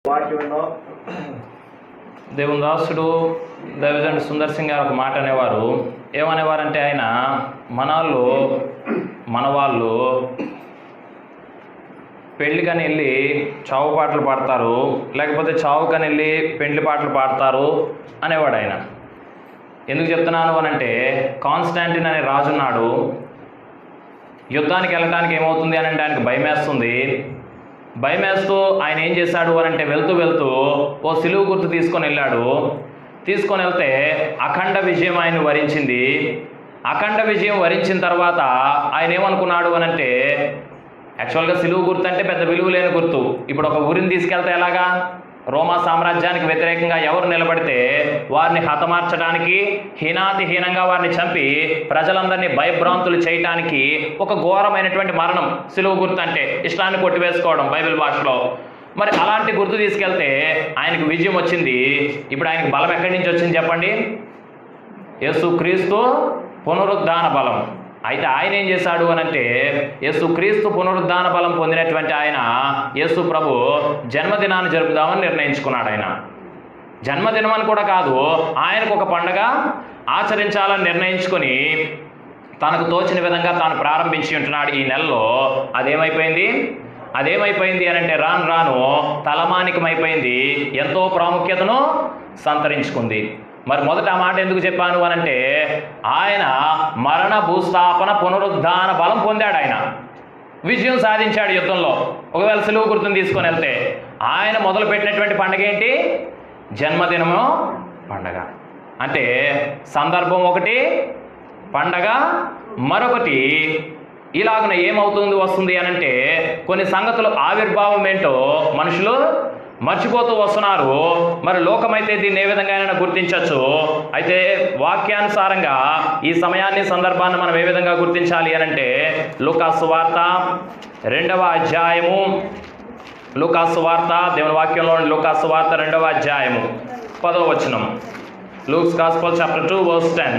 వాక్యంలో దేవుని దాసుడు దైవజనుడు సుందర్ సింగ్ గారు ఒక మాట అనేవారు. ఏమనేవారంటే, ఆయన మన వాళ్ళు పెళ్ళికని వెళ్ళి చావు పాటలు పాడతారు, లేకపోతే చావుకని వెళ్ళి పెండ్లి పాటలు పాడతారు అనేవాడు ఆయన. ఎందుకు చెప్తున్నాను అనంటే, కాన్స్టాంటిన్ అనే రాజున్నాడు. యుద్ధానికి వెళ్ళటానికి ఏమవుతుంది అని అంటే ఆయనకు భయం వేస్తూ ఆయన ఏం చేశాడు అనంటే, వెళ్తూ ఓ సిలువు గుర్తు తీసుకొని వెళ్తే అఖండ విజయం ఆయన వరించింది. అఖండ విజయం వరించిన తర్వాత ఆయన ఏమనుకున్నాడు అనంటే, యాక్చువల్గా సిలువు గుర్తు అంటే పెద్ద విలువ లేని గుర్తు. ఇప్పుడు ఒక ఊరిని తీసుకెళ్తే ఎలాగా, రోమా సామ్రాజ్యానికి వ్యతిరేకంగా ఎవరు నిలబడితే వారిని హతమార్చడానికి, హీనాతిహీనంగా వారిని చంపి ప్రజలందరినీ భయభ్రాంతులు చేయటానికి ఒక ఘోరమైనటువంటి మరణం సిలువు గుర్తు అంటే, ఇష్టాన్ని కొట్టివేసుకోవడం బైబిల్ భాషలో. మరి అలాంటి గుర్తు తీసుకెళ్తే ఆయనకు విజయం వచ్చింది. ఇప్పుడు ఆయనకు బలం ఎక్కడి నుంచి వచ్చింది చెప్పండి? యేసుక్రీస్తు పునరుద్ధాన బలం. అయితే ఆయన ఏం చేశాడు అనంటే, యేసుక్రీస్తు పునరుద్ధాన బలం పొందినటువంటి ఆయన యేసు ప్రభు జన్మదినాన్ని జరుపుదామని నిర్ణయించుకున్నాడు. ఆయన జన్మదినం అని కూడా కాదు, ఆయనకు ఒక పండగ ఆచరించాలని నిర్ణయించుకొని తనకు తోచిన విధంగా తాను ప్రారంభించి ఉంటున్నాడు ఈ నెలలో. అదేమైపోయింది అని అంటే, రాను తలమానికమైపోయింది, ఎంతో ప్రాముఖ్యతను సంతరించుకుంది. మరి మొదట ఆ మాట ఎందుకు చెప్పాను అనంటే, ఆయన మరణ భూస్థాపన పునరుద్ధాన బలం పొందాడు. ఆయన విజయం సాధించాడు యుద్ధంలో. ఒకవేళ సిలువు గుర్తుని తీసుకొని వెళ్తే ఆయన మొదలుపెట్టినటువంటి పండుగ ఏంటి? జన్మదినము పండగ. అంటే సందర్భం ఒకటి, పండగ మరొకటి. ఇలాగున వస్తుంది అనంటే, కొన్ని సంగతులు ఆవిర్భావం ఏంటో మనుషులు మర్చిపోతూ వస్తున్నారు. మరి లోకమైతే దీన్ని ఏ విధంగా గుర్తించవచ్చు. అయితే వాక్యానుసారంగా ఈ సమయాన్ని, సందర్భాన్ని మనం ఏ విధంగా గుర్తించాలి అనంటే, లూకాసు వార్త 2వ అధ్యాయము, లూకాసు వార్త దేవుని వాక్యంలోని లూకాసు వార్త 2వ అధ్యాయము 10వ వచనం. Luke's gospel chapter 2 verse 10.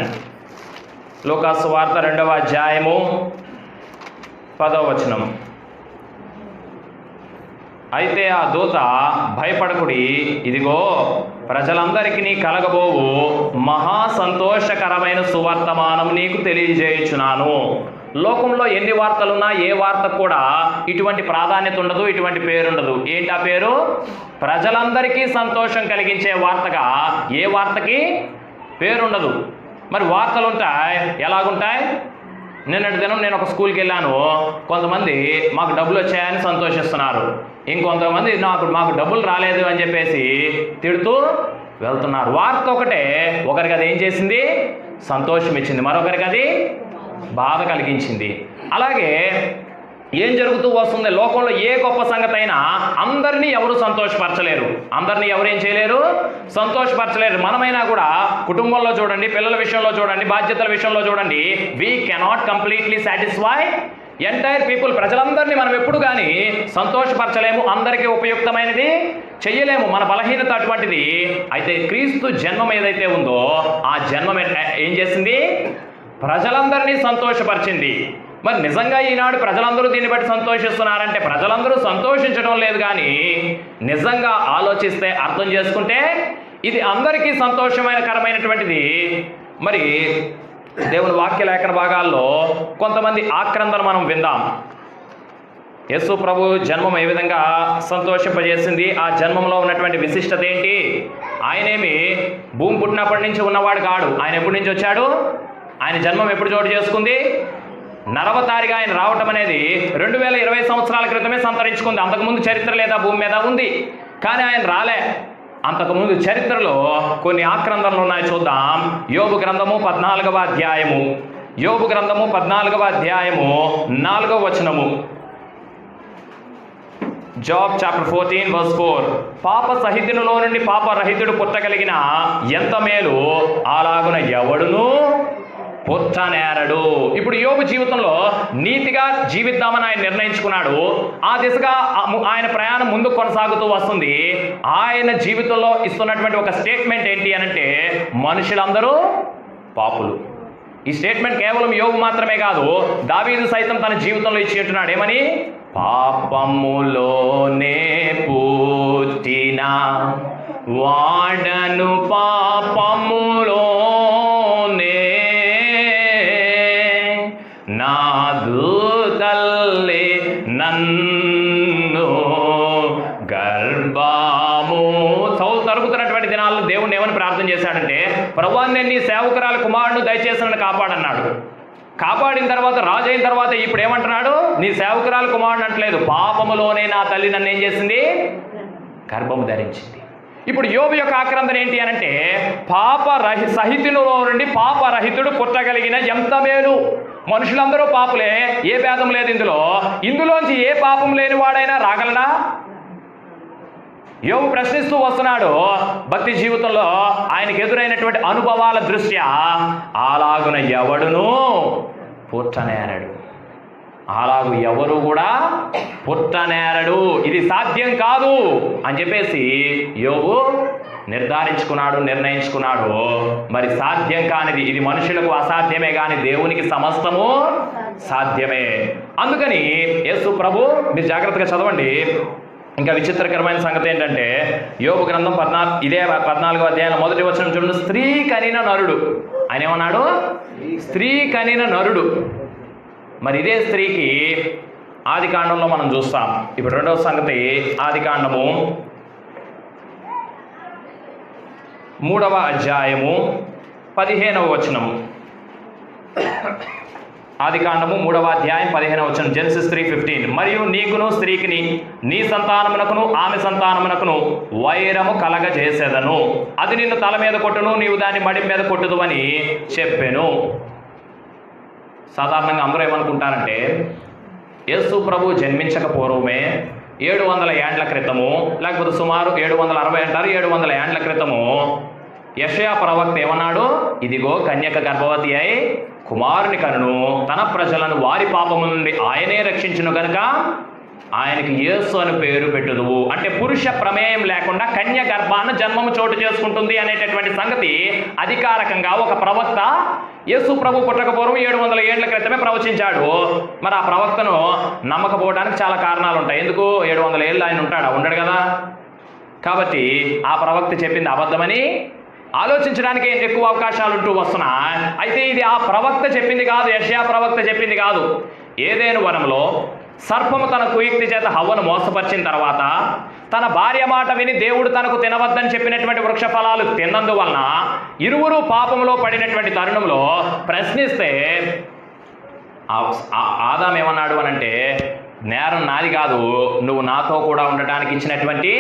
లూకాసు వార్త 2వ అధ్యాయము 10వ వచనం. అయితే ఆ దూత, భయపడకుడి, ఇదిగో ప్రజలందరికీ కలగబోవు మహా సంతోషకరమైన సువర్తమానం నీకు తెలియజేయుచున్నాను. లోకంలో ఎన్ని వార్తలున్నా ఏ వార్తకు కూడా ఇటువంటి ప్రాధాన్యత ఉండదు, ఇటువంటి పేరుండదు. ఏంటి ఆ పేరు? ప్రజలందరికీ సంతోషం కలిగించే వార్తగా ఏ వార్తకి పేరుండదు. మరి వార్తలు ఉంటాయి, ఎలాగుంటాయి? నిన్నటి దినం నేను ఒక స్కూల్కి వెళ్ళాను. కొంతమంది మాకు డబ్బులు వచ్చాయని సంతోషిస్తున్నారు, ఇంకొంతమంది మాకు డబ్బులు రాలేదు అని చెప్పేసి తిడుతూ వెళ్తున్నారు. వార్త ఒకటే, ఒకరికి అది ఏం చేసింది? సంతోషం ఇచ్చింది, మరొకరికి అది బాధ కలిగించింది. అలాగే ఏం జరుగుతూ వస్తుంది లోకంలో? ఏ గొప్ప సంగతి అయినా అందరినీ ఎవరు సంతోషపరచలేరు, అందరినీ ఎవరు ఏం చేయలేరు? సంతోషపరచలేరు. మనమైనా కూడా కుటుంబంలో చూడండి, పిల్లల విషయంలో చూడండి, బాధ్యతల విషయంలో చూడండి, we cannot completely satisfy entire people. ప్రజలందరినీ మనం ఎప్పుడు కానీ సంతోషపరచలేము, అందరికీ ఉపయుక్తమైనది చెయ్యలేము, మన బలహీనత అటువంటిది. అయితే క్రీస్తు జన్మం ఏదైతే ఉందో ఆ జన్మం ఏం చేసింది? ప్రజలందరినీ సంతోషపరిచింది. మరి నిజంగా ఈనాడు ప్రజలందరూ దీన్ని బట్టి సంతోషిస్తున్నారంటే, ప్రజలందరూ సంతోషించడం లేదు, కానీ నిజంగా ఆలోచిస్తే, అర్థం చేసుకుంటే ఇది అందరికీ సంతోషకరమైనటువంటిది. మరి దేవుని వాక్య లేఖన భాగాల్లో కొంతమంది ఆక్రందన మనం విందాం. యేసు ప్రభు జన్మం ఏ విధంగా సంతోషింపజేసింది, ఆ జన్మంలో ఉన్నటువంటి విశిష్టత ఏంటి? ఆయనేమి భూమి పుట్టినప్పటి నుంచి ఉన్నవాడు కాడు. ఆయన ఎప్పటి నుంచి వచ్చాడు? ఆయన జన్మం ఎప్పుడు చోటు చేసుకుంది? నరవతారిగా ఆయన రావటం అనేది 2020 సంవత్సరాల క్రితమే సంతరించుకుంది. అంతకుముందు చరిత్ర లేదా భూమి మీద ఉంది, కానీ ఆయన రాలే. అంతకుముందు చరిత్రలో కొన్ని ఆక్రందనలు ఉన్నాయి, చూద్దాం. యోబు గ్రంథము 14వ అధ్యాయము, యోబు గ్రంథము 14వ అధ్యాయము 4వ వచనము. Job chapter 14 verse 4. పాప సహితునిలో నుండి పాపరహితుడు పుట్టగలిగిన ఎంత మేలు, అలాగున ఎవడును పుట్టనేరడు. ఇప్పుడు యోబు జీవితంలో నీతిగా జీవిద్దామని ఆయన నిర్ణయించుకున్నాడు. ఆ దిశగా ఆయన ప్రయాణం ముందుకు కొనసాగుతూ వస్తుంది. ఆయన జీవితంలో ఇస్తున్నటువంటి ఒక స్టేట్మెంట్ ఏంటి అనంటే, మనుషులందరూ పాపులు. ఈ స్టేట్మెంట్ కేవలం యోబు మాత్రమే కాదు, దావీదు సైతం తన జీవితంలో ఇచ్చినట్టున్నాడు. ఏమని? పాపములోనే పుట్టిన వాడను పాపములోనే నాదు తల్లి నన్ను గర్భము తరుపుతున్నటువంటి దినాల్లో దేవుణ్ణి ఏమని ప్రార్థన చేశాడంటే, ప్రభువా నేను నీ సేవకురాలు కుమారుడు దయచేసి నన్ను కాపాడన్నాడు. కాపాడిన తర్వాత రాజు అయిన తర్వాత ఇప్పుడు ఏమంటున్నాడు? నీ సేవకురాలు కుమారుడు అంటలేదు, పాపములోనే నా తల్లి నన్ను ఏం చేసింది? గర్భము ధరించింది. ఇప్పుడు యోబు యొక్క ఆక్రందన ఏంటి అనంటే, సహితులో నుండి పాపరహితుడు పుట్టగలిగిన ఎంత మేలు. మనుషులందరూ పాపులే, ఏ భేదం లేదు ఇందులోంచి ఏ పాపం లేని వాడైనా రాగలనా? యోబు ప్రశ్నిస్తూ వస్తున్నాడు. భక్తి జీవితంలో ఆయనకు ఎదురైనటువంటి అనుభవాల దృష్ట్యా అలాగున ఎవడును పుట్టనేరడు, అలాగు ఎవరు కూడా పుట్టనేరడు, ఇది సాధ్యం కాదు అని చెప్పేసి యోబు నిర్ణయించుకున్నాడు. మరి సాధ్యం కానిది, ఇది మనుషులకు అసాధ్యమే కానీ దేవునికి సమస్తము సాధ్యమే. అందుకని యేసు ప్రభు, మీరు జాగ్రత్తగా చదవండి. ఇంకా విచిత్రకరమైన సంగతి ఏంటంటే, యోబు గ్రంథం 14వ అధ్యాయంలో మొదటి వచనం చూడండి. స్త్రీ కనిన నరుడు, ఆయన ఏమన్నాడు? స్త్రీ కనిన నరుడు. మరి ఇదే స్త్రీకి ఆది కాండంలో మనం చూస్తాం. ఇప్పుడు రెండవ సంగతి, ఆది కాండము 3వ అధ్యాయము 15వ వచనము. ఆది కాండము 3వ అధ్యాయం 15వ వచనం. జెనసిస్ 3:15. మరియు నీకును స్త్రీకిని నీ సంతానమునకును ఆమె సంతానమునకును వైరము కలగజేసేదను, అది నిన్ను తల మీద కొట్టును, నీవు దాన్ని మడి మీద కొట్టుదు అని చెప్పెను. సాధారణంగా అందరూ ఏమనుకుంటారంటే, యేసు ప్రభు జన్మించక పూర్వమే 700 ఏండ్ల క్రితము, లేకపోతే సుమారు 760 అంటారు, 700 ఏండ్ల క్రితము యెషయా ప్రవక్త ఏమన్నాడు? ఇదిగో కన్యక గర్భవతి అయి కుమారుని కనును, తన ప్రజలను వారి పాపముల నుండి ఆయనే రక్షించును కనుక ఆయనకి యేసు అని పేరు పెట్టుదువు. అంటే పురుష ప్రమేయం లేకుండా కన్య గర్భాన జన్మము చోటు చేసుకుంటుంది అనేటటువంటి సంగతి అధికారికంగా ఒక ప్రవక్త యేసు ప్రభు పుట్టకపూర్వం 700 ఏండ్ల క్రితమే ప్రవచించాడు. మరి ఆ ప్రవక్తను నమ్మకపోవడానికి చాలా కారణాలు ఉంటాయి. ఎందుకు? 700 ఏళ్ళు ఆయన ఉండడు కదా. కాబట్టి ఆ ప్రవక్త చెప్పింది అబద్ధమని ఆలోచించడానికి ఎక్కువ అవకాశాలు ఉంటూ వస్తున్నాయి. అయితే ఇది ఆ ప్రవక్త చెప్పింది కాదు, యెషయా ప్రవక్త చెప్పింది కాదు. ఏదేను వనంలో సర్పము తన కుయుక్తి చేత హవ్వను మోసపరిచిన తర్వాత తన భార్య మాట విని దేవుడు తనకు తినవద్దని చెప్పినటువంటి వృక్ష ఫలాలు తిన్నందువలన ఇరువురు పాపంలో పడినటువంటి తరుణంలో ప్రశ్నిస్తే ఆదాం ఏమన్నాడు అనంటే, నేరం నాది కాదు, నువ్వు నాతో కూడా ఉండటానికి ఇచ్చినటువంటి.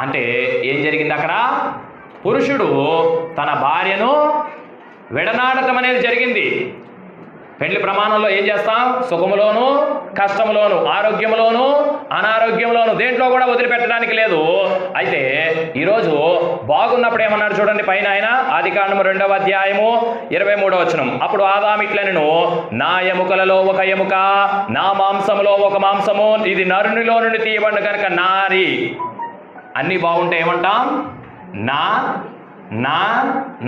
అంటే ఏం జరిగింది అక్కడ? పురుషుడు తన భార్యను విడనాడటం అనేది జరిగింది. పెళ్లి ప్రమాణంలో ఏం చేస్తాం? సుఖములోను కష్టములోను, ఆరోగ్యంలోను అనారోగ్యంలోను, దేంట్లో కూడా వదిలిపెట్టడానికి లేదు. అయితే ఈరోజు బాగున్నప్పుడు ఏమన్నాడు చూడండి పైన ఆయన, ఆది కాండము 2వ అధ్యాయము 23వ వచనం. అప్పుడు ఆదాము ఇట్లనెను, నా ఎముకలలో ఒక ఎముక, నా మాంసములో ఒక మాంసము, ఇది నరునిలో నుండి తీయబడిన కనుక నారి. అన్నీ బాగుంటే ఏమంటాం? నా నా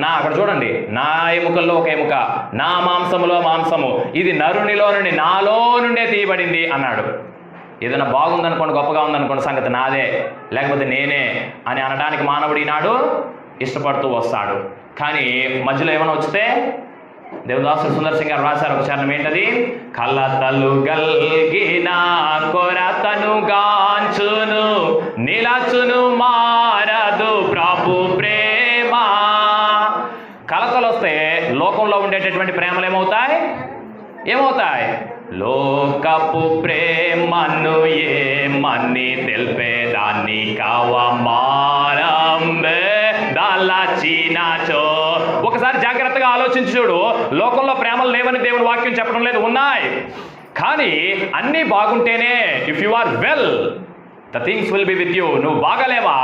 నా అక్కడ చూడండి, నా ఎముకల్లో ఒక ఎముక, నా మాంసములో మాంసము, ఇది నరునిలో నుండి, నాలో నుండే తీయబడింది అన్నాడు. ఏదైనా బాగుందనుకోండి, గొప్పగా ఉందనుకోండి, సంగతి నాదే లేకపోతే నేనే అని అనడానికి మానవుడు ఈనాడు ఇష్టపడుతూ వస్తాడు. కానీ మధ్యలో ఏమైనా వచ్చితే దేవదాసు సుందర్ సింగ్ గారు రాశారు ఒక చరణం. ఏంటది? కలతలు గల్గిన కొరతను గాంచును, నిలచును మారదు ప్రభు ప్రేమ. కలతలు వస్తే లోకంలో ఉండేటటువంటి ప్రేమలు ఏమవుతాయి? లోకపు ప్రేమను ఏమని తెలిపేదాన్ని కావమారంబే దాల్చినాచో. ఒకసారి జాగ్రత్తగా ఆలోచించి చూడు. లోకంలో ప్రేమలు లేవని దేవుని వాక్యం చెప్పడం లేదు, ఉన్నాయి. కానీ అన్నీ బాగుంటేనే, if you are well the things will be with you. నువ్వు బాగలేవా,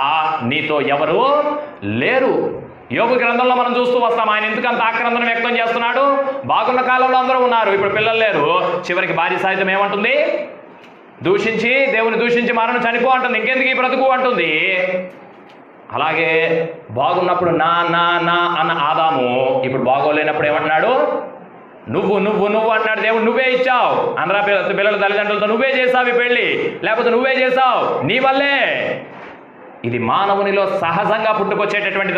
నీతో ఎవరు లేరు. యోబు గ్రంథంలో మనం చూస్తూ వస్తాం. ఆయన ఎందుకు అంత ఆక్రందన వ్యక్తం చేస్తున్నాడు? బాగున్న కాలంలో అందరూ ఉన్నారు, ఇప్పుడు పిల్లలు లేరు. చివరికి భార్య సహితం ఏమంటుంది? దేవుని దూషించి మరణం చనిపో అంటుంది. ఇంకెందుకు ఈ బ్రతుకు అంటుంది. అలాగే బాగున్నప్పుడు నా నా నా అన్న ఆదాము ఇప్పుడు బాగోలేనప్పుడు ఏమంటున్నాడు? నువ్వు నువ్వు నువ్వు అంటున్నాడు. దేవుడు నువ్వే ఇచ్చావు అనరా పిల్లల తల్లిదండ్రులతో, నువ్వే చేసావు ఈ పెళ్ళి, లేకపోతే నువ్వే చేసావు, నీ వల్లే. ఇది మానవునిలో సహజంగా పుట్టుకొచ్చేటటువంటి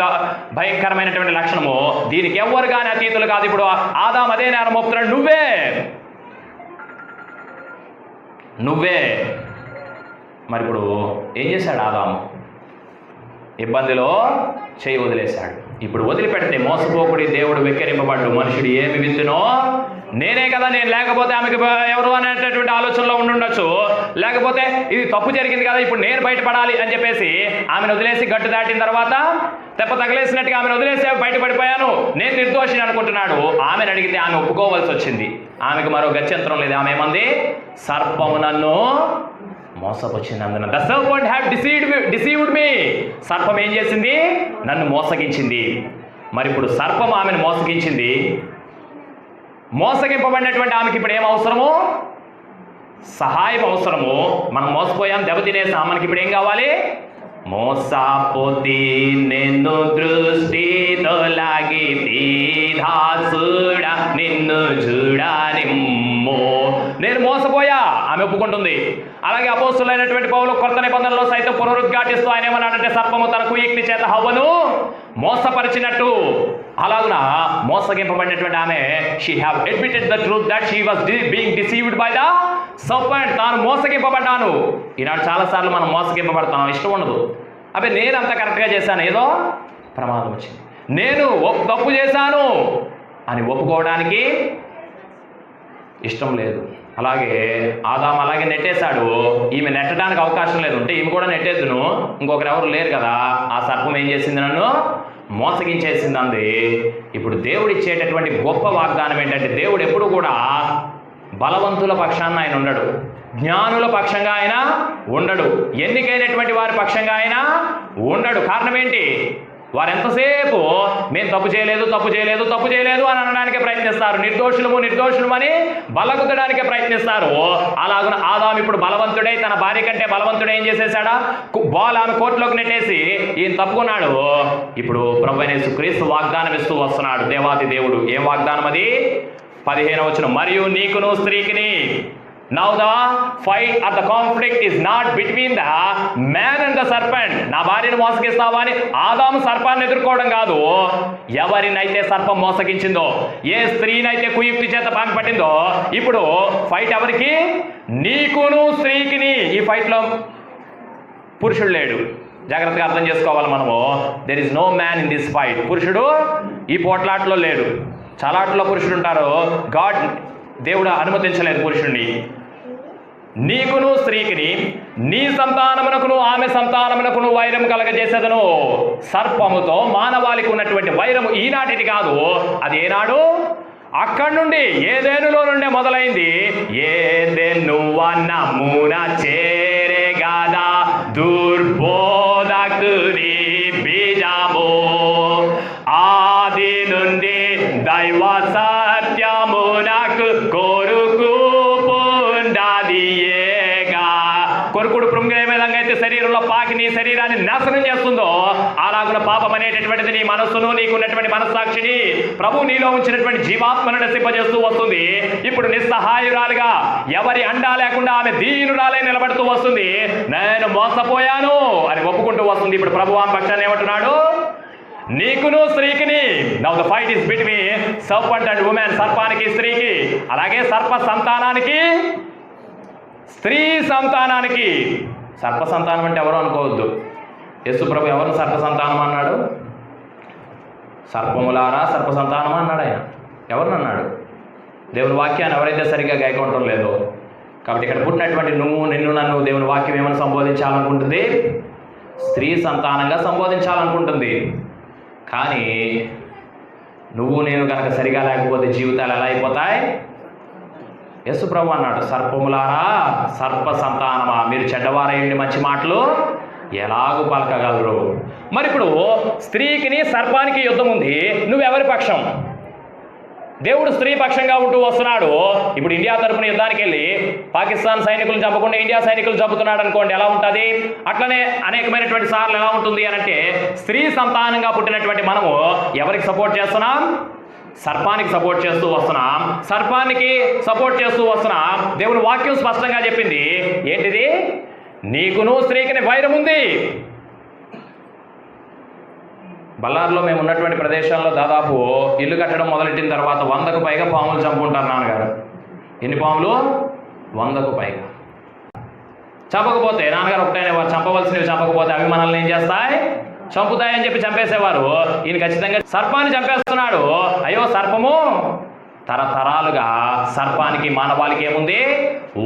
భయంకరమైనటువంటి లక్షణము. దీనికి ఎవ్వరు కానీ అతీతులు కాదు. ఇప్పుడు ఆదాము అదే నేరం మోపుతున్నాడు, నువ్వే. మరి ఇప్పుడు ఏం చేశాడు ఆదాము? ఇబ్బందిలో చేయి వదిలేశాడు. ఇప్పుడు వదిలిపెడితే మోసపోకుడి దేవుడు వెక్కిరింపబడ్డు. మనుషుడు ఏమి విత్తునో నేనే కదా, నేను లేకపోతే ఆమెకు ఎవరు అనేటటువంటి ఆలోచనలో ఉండుండొచ్చు. లేకపోతే ఇది తప్పు జరిగింది కదా, ఇప్పుడు నేను బయటపడాలి అని చెప్పేసి ఆమెను వదిలేసి గట్టు దాటిన తర్వాత తెప్ప తగిలేసినట్టుగా ఆమెను వదిలేసి బయటపడిపోయాను, నేను నిర్దోషిని అనుకుంటున్నాడు. ఆమెను అడిగితే ఆమె ఒప్పుకోవాల్సి వచ్చింది. ఆమెకు మరో గత్యంతరం లేదు. ఆమె ఏమంది? సర్పము నన్ను మోసపుచ్చినందున, ద సర్పెంట్ హ్యావ్ డిసీవ్డ్ మీ. సర్పం ఏం చేసింది? నన్ను మోసగించింది. మరి ఇప్పుడు సర్పం ఆమెను మోసగించింది. మోసగింపబడినటువంటి ఆమెకి ఇప్పుడు ఏం అవసరము? సహాయం అవసరము. మనం మోసపోయాం, దెబ్బతినేసాం, మనకి ఇప్పుడు ఏం కావాలి? మోసపోతి నిన్ను దృష్టితో లాగితి దాసుడ నిన్ను చూడనిమ్మో. నేను మోసపోయా, ఆమె ఒప్పుకుంటుంది. అలాగే అపోస్తులైనటువంటి పౌలు కొత్త నిబంధనలో సైతం పునరుద్ఘాటిస్తూ ఆయన ఏమన్నాడంటే, సర్పము తన కుయుక్తి చేత హవ్వను మోసపరిచినట్టు. అలాగున మోసగింపబడినటువంటి ఆమె she have admitted the truth that she was being deceived by the serpent. తాను మోసగింపబడ్డాను. ఈనాడు చాలాసార్లు మనం మోసగింపబడతాం, ఇష్టం ఉండదు. అబ్బే నేను అంత కరెక్ట్గా చేశాను, ఏదో ప్రమాదం వచ్చింది, నేను తప్పు చేశాను అని ఒప్పుకోవడానికి ఇష్టం లేదు. అలాగే ఆదాము అలాగే నెట్టేశాడు. ఈమె నెట్టడానికి అవకాశం లేదు. ఉంటే ఈమె కూడా నెట్టేద్దును, ఇంకొకరు ఎవరు లేరు కదా. ఆ సర్పం ఏం చేసింది? నన్ను మోసగించేసింది అంది. ఇప్పుడు దేవుడు ఇచ్చేటటువంటి గొప్ప వాగ్దానం ఏంటంటే, దేవుడు ఎప్పుడు కూడా బలవంతుల పక్షాన ఆయన ఉండడు, జ్ఞానుల పక్షంగా ఆయన ఉండడు, ఎన్నికైనటువంటి వారి పక్షంగా ఆయన ఉండడు. కారణం ఏంటి? వారు ఎంతసేపు మేము తప్పు చేయలేదు అని అనడానికే ప్రయత్నిస్తారు. నిర్దోషులమని బలగుద్దడానికే ప్రయత్నిస్తారు. అలాగున ఆదాము ఇప్పుడు బలవంతుడై తన భార్య కంటే బలవంతుడై ఏం చేసేసాడా? బాల్ ఆమె కోర్టులోకి నెట్టేసి ఈయన తప్పుకున్నాడు. ఇప్పుడు ప్రభువైన యేసుక్రీస్తు వాగ్దానం ఇస్తూ వస్తున్నాడు. దేవాది దేవుడు. ఏం వాగ్దానం అది? 15వ వచనం, మరియు నీకును స్త్రీకిని. Now the fight or the conflict is not between the man and the serpent. నా భార్యను మోసగిస్తావా అని ఆదాము సర్పాన్ని ఎదుర్కోవడం కాదు. ఎవరినైతే సర్పం మోసగించిందో, ఏ స్త్రీనైతే కుయుక్తి చేత పాకి పట్టిందో, ఇప్పుడు ఫైట్ ఎవరికి? నీకును స్త్రీకిని. ఈ ఫైట్లో పురుషుడు లేడు. జాగ్రత్తగా అర్థం చేసుకోవాలి మనము. There is no man in this fight. పురుషుడు ఈ పోట్లాట్లో లేడు. చాలా ఆటల్లో పురుషుడు ఉంటారు. దేవుడు అనుమతించలేదు పురుషుణ్ణి. నీకును స్త్రీకిని, నీ సంతానమునకును ఆమె సంతానమునకును వైరం కలగజేసేదను. సర్పముతో మానవాళికి ఉన్నటువంటి వైరము ఈనాటిది కాదు, అది ఏనాడు? అక్కడి నుండి ఏదేనులో నుండే మొదలైంది. ఏదెను వనమున చేరే గదా దుర్బోధకుని బీజము, ఆది నుండి దైవ సత్యమునకు కొరుకు పొందాదియేగా. కొరుకుడు పురుగు ఏ విధంగా అయితే శరీరంలో పాకి నీ శరీరాన్ని నాశనం చేస్తుందో, అలాగున పాపం అనేటటువంటిది నీ మనస్సును, నీకున్నటువంటి మనస్సాక్షిని, ప్రభు నీలో ఉంచినటువంటి జీవాత్మను నశింపజేస్తూ వస్తుంది. ఇప్పుడు నిస్సహాయురాలుగా ఎవరి అండా లేకుండా ఆమె దీనురాలై నిలబడుతూ వస్తుంది. నేను మోసపోయాను అని ఒప్పుకుంటూ వస్తుంది. ఇప్పుడు ప్రభు ఆమె పక్షాన్ని ఏమంటున్నాడు? నీకును స్త్రీకిని. Now the fight is between serpent and woman. సర్పానికి స్త్రీకి, అలాగే సర్ప సంతానానికి స్త్రీ సంతానానికి. సర్ప సంతానం అంటే ఎవరు అనుకోవద్దు. యేసు ప్రభు ఎవరు సర్ప సంతానం అన్నాడు? సర్పములారా సర్ప సంతానం అన్నాడు ఆయన. ఎవరిని అన్నాడు? దేవుని వాక్యాన్ని ఎవరైతే సరిగ్గా గైకొనడం లేదో. కాబట్టి ఇక్కడ పుట్టినటువంటి నువ్వు, నిన్ను, నన్ను దేవుని వాక్యం ఏమని సంబోధించాలనుకుంటుంది? స్త్రీ సంతానంగా సంబోధించాలనుకుంటుంది. కానీ నువ్వు నేను కనుక సరిగా లేకపోతే జీవితాలు ఎలా అయిపోతాయి? యేసు ప్రభు అన్నాడు, సర్పములారా సర్ప సంతానమా, మీరు చెడ్డవారయ్యండి మంచి మాటలు ఎలాగూ పలకగలరు. మరి ఇప్పుడు స్త్రీకిని సర్పానికి యుద్ధం ఉంది. నువ్వెవరి పక్షం? దేవుడు స్త్రీ పక్షంగా ఉంటూ వస్తున్నాడు. ఇప్పుడు ఇండియా తరపున యుద్ధానికి వెళ్ళి పాకిస్తాన్ సైనికులు చంపకుండా ఇండియా సైనికులు చంపుతున్నాడు అనుకోండి, ఎలా ఉంటుంది? అట్లనే అనేకమైనటువంటి సార్లు ఎలా ఉంటుంది అని అంటే, స్త్రీ సంతానంగా పుట్టినటువంటి మనము ఎవరికి సపోర్ట్ చేస్తున్నాం? సర్పానికి సపోర్ట్ చేస్తూ వస్తున్నాం. సర్పానికి సపోర్ట్ చేస్తూ వస్తున్నాం. దేవుని వాక్యం స్పష్టంగా చెప్పింది ఏంటిది? నీకును స్త్రీకిని వైరం ఉంది. బళ్ళారిలో మేము ఉన్నటువంటి ప్రదేశాల్లో దాదాపు ఇల్లు కట్టడం మొదలెట్టిన తర్వాత 100కు పైగా పాములు చంపుకుంటారు నాన్నగారు. ఎన్ని పాములు? 100కు పైగా. చంపకపోతే నాన్నగారు ఒకటైనా వారు చంపవలసినవి చంపకపోతే అవి మనల్ని ఏం చేస్తాయి? చంపుతాయని చెప్పి చంపేసేవారు. ఈయన ఖచ్చితంగా సర్పాన్ని చంపేస్తున్నాడు. అయ్యో సర్పము! తరతరాలుగా సర్పానికి మానవాళికి ఏముంది?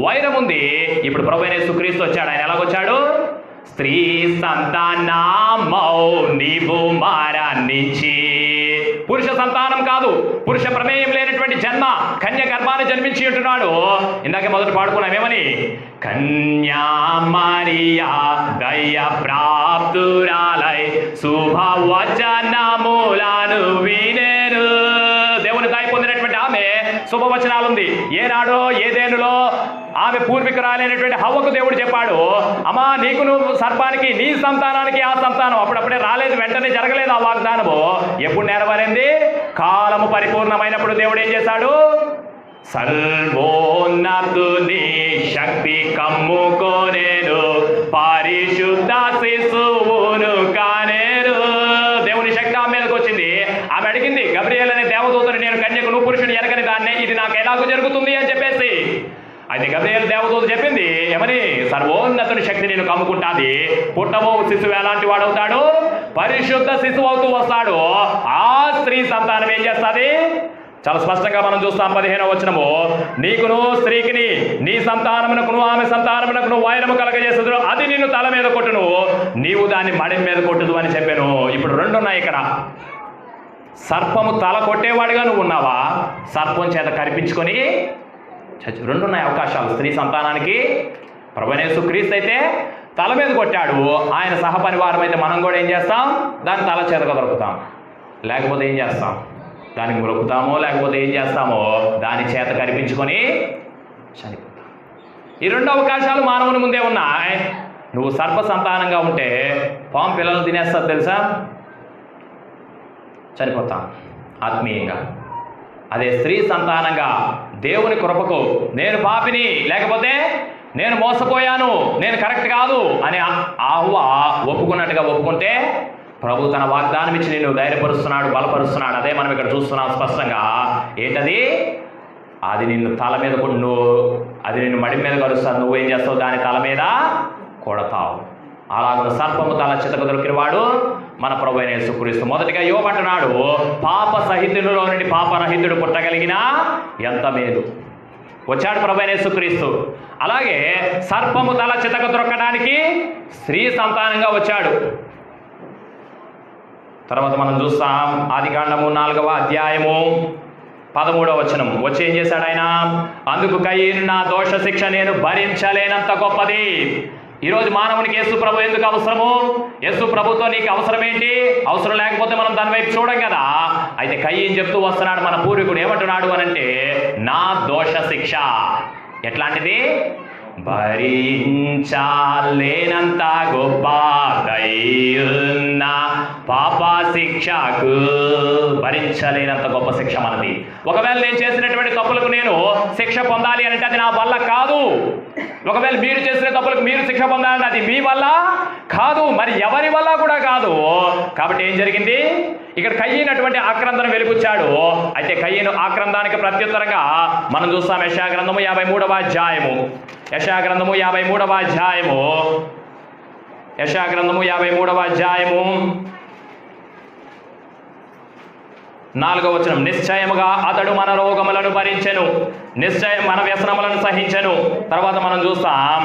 వైరం ఉంది. ఇప్పుడు ప్రభువైన యేసుక్రీస్తు వచ్చాడు. ఆయన ఎలాగొచ్చాడు? స్త్రీ సంతానమౌ నీవు మరణించి, పురుష సంతానం కాదు, పురుష ప్రమేయం లేనటువంటి జన్మ, కన్య గర్భాన్ని జన్మించి ఉంటున్నాడు. ఇందాకే మొదట పాడుకున్నాం ఏమని? కన్యా మరియా దయ ప్రాప్తురాలై శుభవచనములను వినెను. దేవుని దయ పొందినటువంటి ఆమె శుభవచనాలుంది. ఏనాడో ఏదేనులో ఆమె పూర్వీకురాలైనటువంటి హవ్వకు దేవుడు చెప్పాడు, అమ్మా నీకు నువ్వు సర్పానికి, నీ సంతానానికి ఆ సంతానం. అప్పుడప్పుడే రాలేదు, వెంటనే జరగలేదు ఆ వాగ్దానము. ఎప్పుడు నెరవేరింది? కాలము పరిపూర్ణమైనప్పుడు దేవుడు ఏం చేశాడు? సర్వోన్నతుని శక్తి కమ్ముకోనేను, పరిశుద్ధ శిశువును కానేను. దేవుని శక్తి ఆమె మీదకి వచ్చింది. ఆమె అడిగింది, గబ్రియేల్ అనే దేవదూతని నేను కన్యకును పురుషుని ఎరగని దాన్నే, ఇది నాకు ఎలాగో జరుగుతుంది అని చెప్పేసి. అయితే గబ్రియేల్ దేవదూత చెప్పింది ఏమని? సర్వోన్నతుని శక్తి నేను కమ్ముకుంటాది. పుట్టబో శిశువు ఎలాంటి వాడవుతాడు? పరిశుద్ధ శిశువు అవుతూ వస్తాడు. ఆ స్త్రీ సంతానం ఏం చేస్తుంది? చాలా స్పష్టంగా మనం చూస్తాం 15వ వచనము, నీకును స్త్రీకిని నీ సంతానమునకును ఆమె సంతానమునకును వైరము కలగజేస్తుడు, అది నిన్ను తల మీద కొట్టును, నీవు దాన్ని మడి మీద కొట్టుదు అని చెప్పాను. ఇప్పుడు రెండు ఉన్నాయి ఇక్కడ. సర్పము తల కొట్టేవాడిగా నువ్వు ఉన్నావా? సర్పం చేత కరిపించుకొని రెండు ఉన్నాయి అవకాశాలు స్త్రీ సంతానానికి. ప్రభువైన యేసుక్రీస్తు అయితే తల మీద కొట్టాడు. ఆయన సహపరివారం అయితే మనం కూడా ఏం చేస్తాం? దాన్ని తల చేతగా దొరుకుతాం. లేకపోతే ఏం చేస్తాం? దానికి మొక్కుతామో లేకపోతే ఏం చేస్తామో దాని చేత కనిపించుకొని చనిపోతాం. ఈ రెండు అవకాశాలు మానవుని ముందే ఉన్నాయి. నువ్వు సర్ప సంతానంగా ఉంటే పాము పిల్లలు తినేస్తుంది తెలుసా? చనిపోతాం ఆత్మీయంగా. అదే స్త్రీ సంతానంగా దేవుని కృపకు నేను పాపిని, లేకపోతే నేను మోసపోయాను, నేను కరెక్ట్ కాదు అని ఆహ్వ ఒప్పుకున్నట్టుగా ఒప్పుకుంటే ప్రభు తన వాగ్దానం ఇచ్చి నిన్ను ధైర్యపరుస్తున్నాడు, బలపరుస్తున్నాడు. అదే మనం ఇక్కడ చూస్తున్నాం స్పష్టంగా. ఏంటది? అది నిన్ను తల మీద అది నిన్ను మడి మీద కలుస్తాడు. నువ్వేం చేస్తావు? దాని తల మీద కొడతావు. అలాగ సర్పము తల చితక దొరికినవాడు మన ప్రభువైన యేసుక్రీస్తు. మొదటిగా యోబు అంటున్నాడు, పాప సహితులలో నుండి పాపరహితుడు పుట్టగలిగిన ఎంత మేలు. వచ్చాడు ప్రభువైన యేసుక్రీస్తు. అలాగే సర్పము తల చితక దొరకడానికి స్త్రీ సంతానంగా వచ్చాడు. తర్వాత మనం చూస్తాం ఆదికాండము 4వ అధ్యాయము 13వ వచనం. వచ్చి ఏం చేశాడు ఆయన? అందుకు కయీను, నా దోష శిక్ష నేను భరించలేనంత గొప్పది. ఈరోజు మానవునికి యేసు ప్రభు ఎందుకు అవసరము? యేసు ప్రభుతో నీకు అవసరం ఏంటి? అవసరం లేకపోతే మనం దాని వైపు చూడం కదా. అయితే కయీను చెప్తూ వస్తున్నాడు, మన పూర్వీకుడు ఏమంటున్నాడు అనంటే, నా దోష శిక్ష ఎట్లాంటిది? భరించలేనంత గొప్ప దయ్యున్న పాప శిక్షకు. భరించలేనంత గొప్ప శిక్ష మనది. ఒకవేళ నేను చేసినటువంటి తప్పులకు నేను శిక్ష పొందాలి అంటే అది నా వల్ల కాదు. ఒకవేళ మీరు చేసిన తప్పులకు మీరు శిక్ష పొందాలంటే అది మీ వల్ల కాదు, మరి ఎవరి వల్ల కూడా కాదు. కాబట్టి ఏం జరిగింది? ఇక్కడ కయ్యనటువంటి ఆక్రందన వెలుగుచ్చాడు. అయితే కయ్యను ఆక్రందానికి ప్రత్యుత్తరంగా మనం చూస్తాం యెషయా గ్రంథము 53వ అధ్యాయము. యెషయా గ్రంథము 53వ అధ్యాయము. యెషయా గ్రంథము 53వ అధ్యాయము 4వ వచనం. నిశ్చయముగా అతడు మన రోగములను భరించెను, నిశ్చయం మన వ్యసనములను సహించెను. తర్వాత మనం చూస్తాం